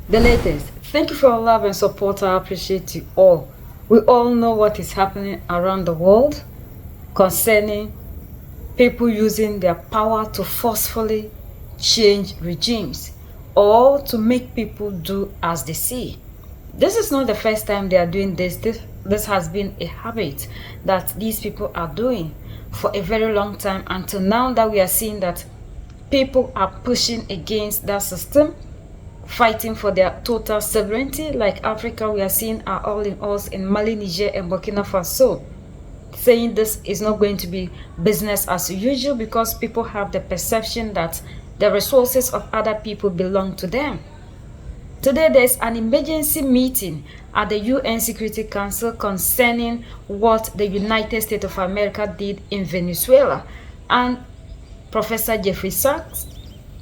The latest. Thank you for your love and support. I appreciate you all. We all know what is happening around the world concerning people using their power to forcefully change regimes or to make people do as they see. This is not the first time they are doing this. This has been a habit that these people are doing for a very long time until now that we are seeing that people are pushing against that system, fighting for their total sovereignty. Like Africa, we are seeing our all in alls in Mali, Niger, and Burkina Faso saying this is not going to be business as usual because people have the perception that the resources of other people belong to them. Today, there's an emergency meeting at the UN Security Council concerning what the United States of America did in Venezuela. And Professor Jeffrey Sachs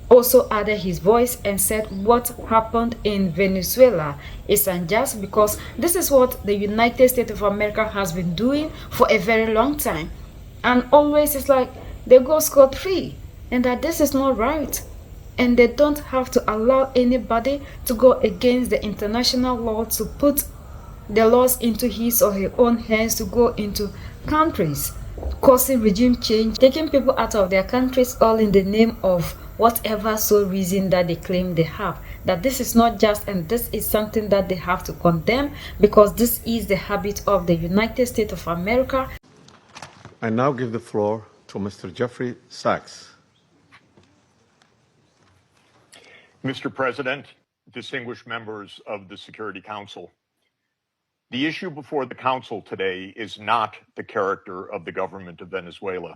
also added his voice and said what happened in Venezuela is unjust because this is what the United States of America has been doing for a very long time. And always it's like they go scot-free and that this is not right. And they don't have to allow anybody to go against the international law to put the laws into his or her own hands to go into countries, causing regime change, taking people out of their countries, all in the name of whatever sole reason that they claim they have. That this is not just, and this is something that they have to condemn because this is the habit of the United States of America. I now give the floor to Mr. Jeffrey Sachs. Mr. President, distinguished members of the Security Council, the issue before the Council today is not the character of the government of Venezuela.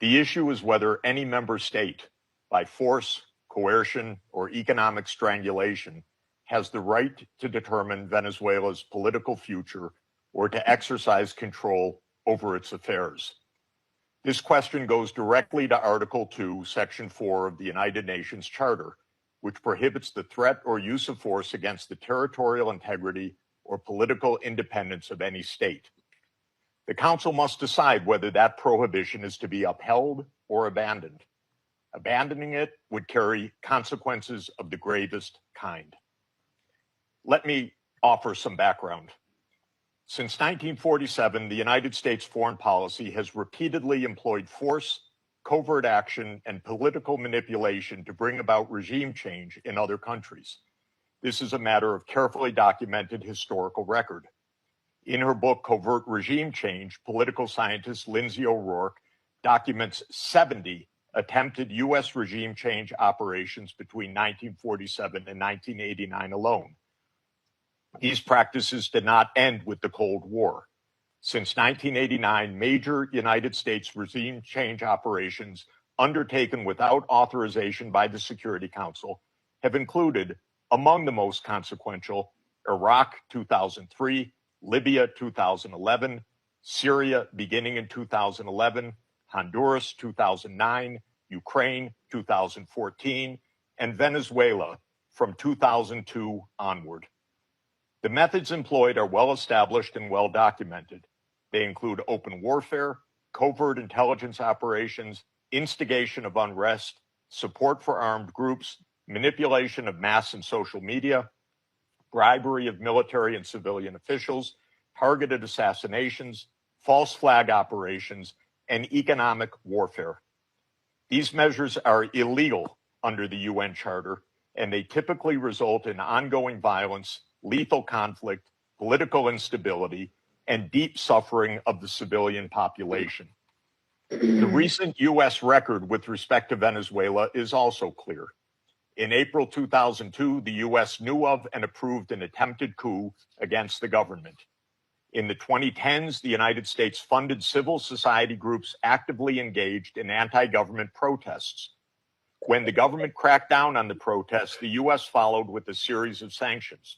The issue is whether any member state, by force, coercion, or economic strangulation, has the right to determine Venezuela's political future or to exercise control over its affairs. This question goes directly to Article 2, Section 4 of the United Nations Charter, which prohibits the threat or use of force against the territorial integrity or political independence of any state. The Council must decide whether that prohibition is to be upheld or abandoned. Abandoning it would carry consequences of the gravest kind. Let me offer some background. Since 1947, the United States foreign policy has repeatedly employed force, covert action, and political manipulation to bring about regime change in other countries. This is a matter of carefully documented historical record. In her book, Covert Regime Change, political scientist Lindsay O'Rourke documents 70 attempted U.S. regime change operations between 1947 and 1989 alone. These practices did not end with the Cold War. Since 1989, major United States regime change operations undertaken without authorization by the Security Council have included, among the most consequential, Iraq 2003, Libya 2011, Syria beginning in 2011, Honduras 2009, Ukraine 2014, and Venezuela from 2002 onward. The methods employed are well established and well documented. They include open warfare, covert intelligence operations, instigation of unrest, support for armed groups, manipulation of mass and social media, bribery of military and civilian officials, targeted assassinations, false flag operations, and economic warfare. These measures are illegal under the UN Charter, and they typically result in ongoing violence, lethal conflict, political instability, and deep suffering of the civilian population. The recent U.S. record with respect to Venezuela is also clear. In April 2002, the U.S. knew of and approved an attempted coup against the government. In the 2010s, the United States funded civil society groups actively engaged in anti-government protests. When the government cracked down on the protests, the U.S. followed with a series of sanctions.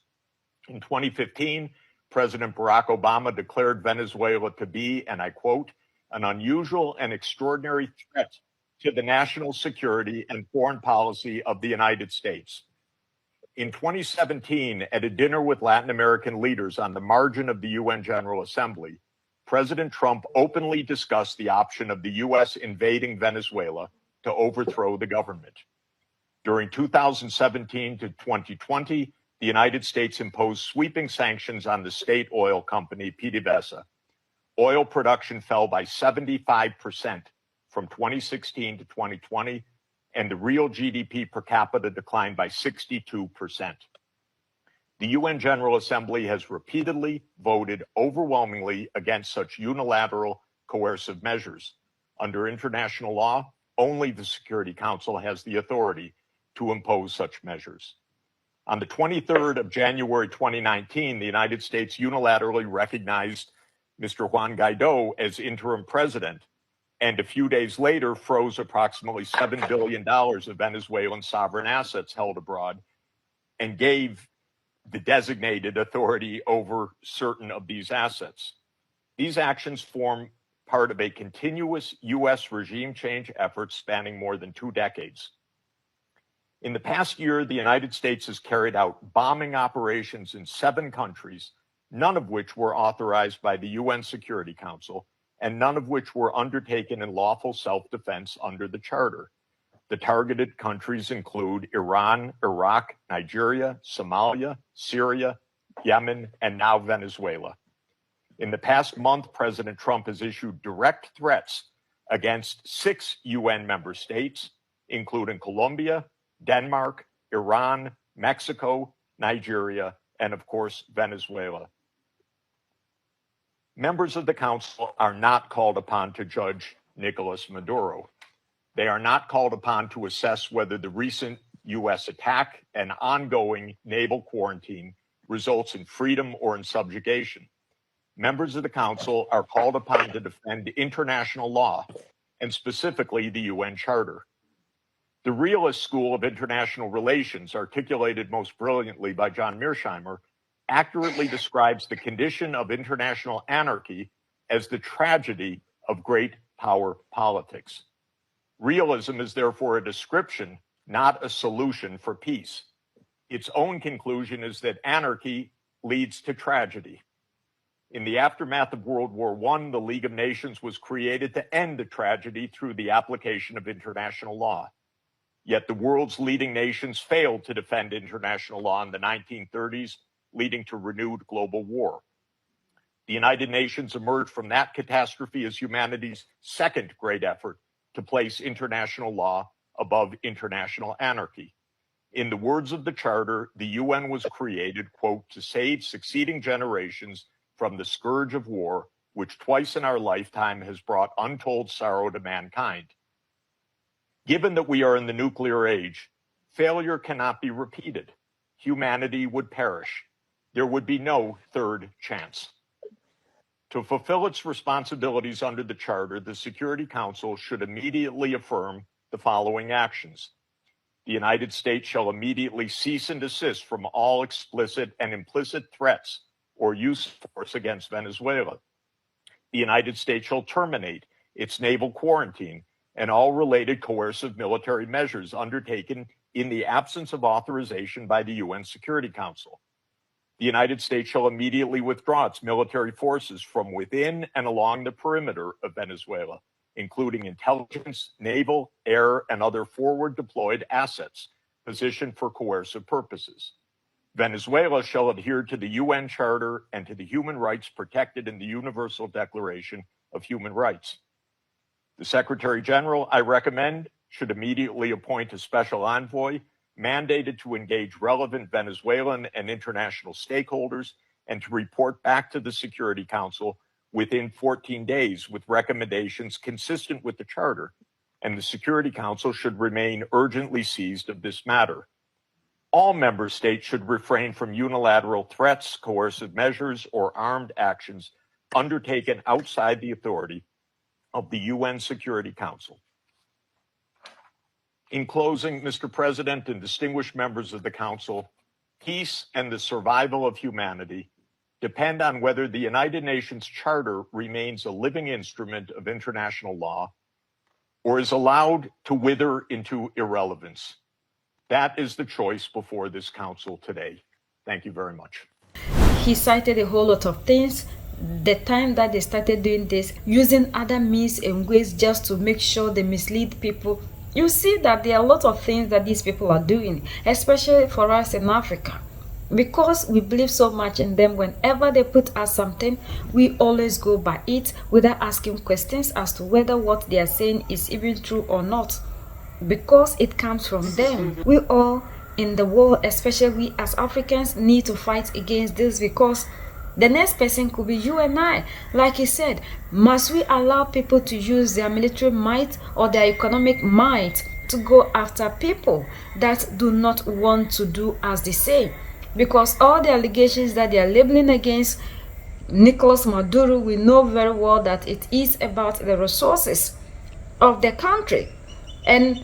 In 2015, President Barack Obama declared Venezuela to be, and I quote, an unusual and extraordinary threat to the national security and foreign policy of the United States. In 2017, at a dinner with Latin American leaders on the margin of the UN General Assembly, President Trump openly discussed the option of the U.S. invading Venezuela to overthrow the government. During 2017 to 2020, the United States imposed sweeping sanctions on the state oil company PDVSA. Oil production fell by 75% from 2016 to 2020, and the real GDP per capita declined by 62%. The UN General Assembly has repeatedly voted overwhelmingly against such unilateral coercive measures. Under international law, only the Security Council has the authority to impose such measures. On the 23rd of January 2019, the United States unilaterally recognized Mr. Juan Guaido as interim president, and a few days later froze approximately $7 billion of Venezuelan sovereign assets held abroad and gave the designated authority over certain of these assets. These actions form part of a continuous U.S. regime change effort spanning more than 2 decades. In the past year, the United States has carried out bombing operations in 7 countries, none of which were authorized by the UN Security Council, and none of which were undertaken in lawful self-defense under the Charter. The targeted countries include Iran, Iraq, Nigeria, Somalia, Syria, Yemen, and now Venezuela. In the past month, President Trump has issued direct threats against 6 UN member states, including Colombia, Denmark, Iran, Mexico, Nigeria, and of course, Venezuela. Members of the Council are not called upon to judge Nicolas Maduro. They are not called upon to assess whether the recent U.S. attack and ongoing naval quarantine results in freedom or in subjugation. Members of the Council are called upon to defend international law, and specifically the UN Charter. The realist school of international relations, articulated most brilliantly by John Mearsheimer, accurately describes the condition of international anarchy as the tragedy of great power politics. Realism is therefore a description, not a solution for peace. Its own conclusion is that anarchy leads to tragedy. In the aftermath of World War I, the League of Nations was created to end the tragedy through the application of international law. Yet the world's leading nations failed to defend international law in the 1930s, leading to renewed global war. The United Nations emerged from that catastrophe as humanity's second great effort to place international law above international anarchy. In the words of the Charter, the UN was created, quote, to save succeeding generations from the scourge of war, which twice in our lifetime has brought untold sorrow to mankind. Given that we are in the nuclear age, failure cannot be repeated. Humanity would perish. There would be no third chance. To fulfill its responsibilities under the Charter, the Security Council should immediately affirm the following actions. The United States shall immediately cease and desist from all explicit and implicit threats or use of force against Venezuela. The United States shall terminate its naval quarantine and all related coercive military measures undertaken in the absence of authorization by the UN Security Council. The United States shall immediately withdraw its military forces from within and along the perimeter of Venezuela, including intelligence, naval, air, and other forward deployed assets positioned for coercive purposes. Venezuela shall adhere to the UN Charter and to the human rights protected in the Universal Declaration of Human Rights. The Secretary General, I recommend, should immediately appoint a special envoy mandated to engage relevant Venezuelan and international stakeholders and to report back to the Security Council within 14 days with recommendations consistent with the Charter, and the Security Council should remain urgently seized of this matter. All member states should refrain from unilateral threats, coercive measures, or armed actions undertaken outside the authority of the UN Security Council. In closing, Mr. President and distinguished members of the Council, peace and the survival of humanity depend on whether the United Nations Charter remains a living instrument of international law or is allowed to wither into irrelevance. That is the choice before this Council today. Thank you very much. He cited a whole lot of things. The time that they started doing this, using other means and ways just to make sure they mislead people you see that there are a lot of things that these people are doing, especially for us in Africa. Because we believe so much in them, whenever they put us something, we always go by it without asking questions as to whether what they are saying is even true or not. Because it comes from them. We all in the world, especially we as Africans, need to fight against this, because the next person could be you and I. Like he said, must we allow people to use their military might or their economic might to go after people that do not want to do as they say? Because all the allegations that they are labeling against Nicolas Maduro, we know very well that it is about the resources of the country. And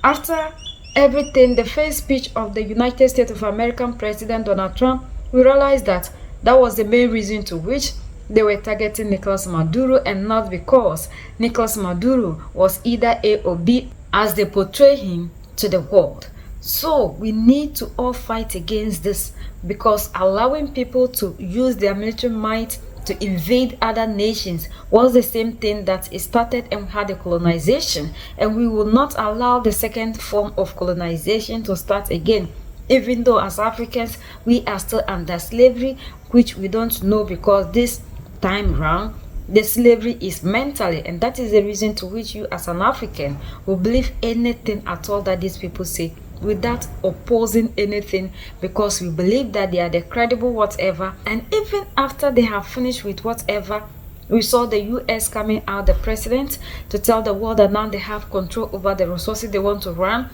after everything, the first speech of the United States of America President Donald Trump, we realized that that was the main reason to which they were targeting Nicolas Maduro, and not because Nicolas Maduro was either A or B as they portray him to the world. So we need to all fight against this, because allowing people to use their military might to invade other nations was the same thing that it started and had a colonization, and we will not allow the second form of colonization to start again, even though as Africans we are still under slavery, which we don't know, because this time round the slavery is mentally, and that is the reason to which you as an African will believe anything at all that these people say without opposing anything, because we believe that they are the credible whatever. And even after they have finished with whatever, we saw the US coming out, the president, to tell the world that now they have control over the resources they want to run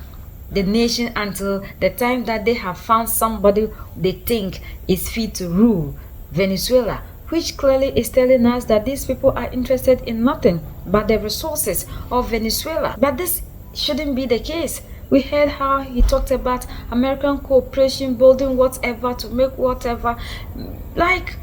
the nation until the time that they have found somebody they think is fit to rule Venezuela, which clearly is telling us that these people are interested in nothing but the resources of Venezuela. But this shouldn't be the case. We heard how he talked about American cooperation, building whatever to make whatever. Like,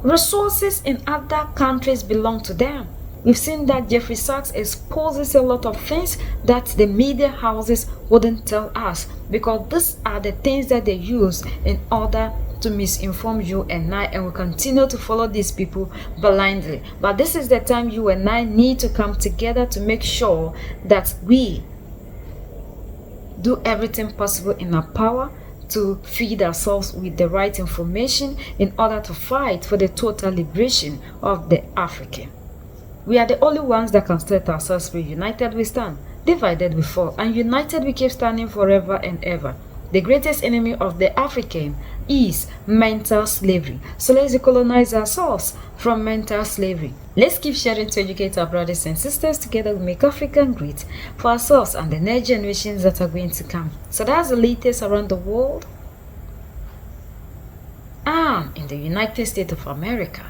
resources in other countries belong to them. We've seen that Jeffrey Sachs exposes a lot of things that the media houses wouldn't tell us, because these are the things that they use in order to misinform you and I, and we continue to follow these people blindly. But this is the time you and I need to come together to make sure that we do everything possible in our power to feed ourselves with the right information in order to fight for the total liberation of the African. We are the only ones that can set ourselves free. United we stand, divided we fall, and united we keep standing forever and ever. The greatest enemy of the African is mental slavery. So let's decolonize ourselves from mental slavery. Let's keep sharing to educate our brothers and sisters. Together we make Africa great for ourselves and the next generations that are going to come. So that's the latest around the world and in the United States of America.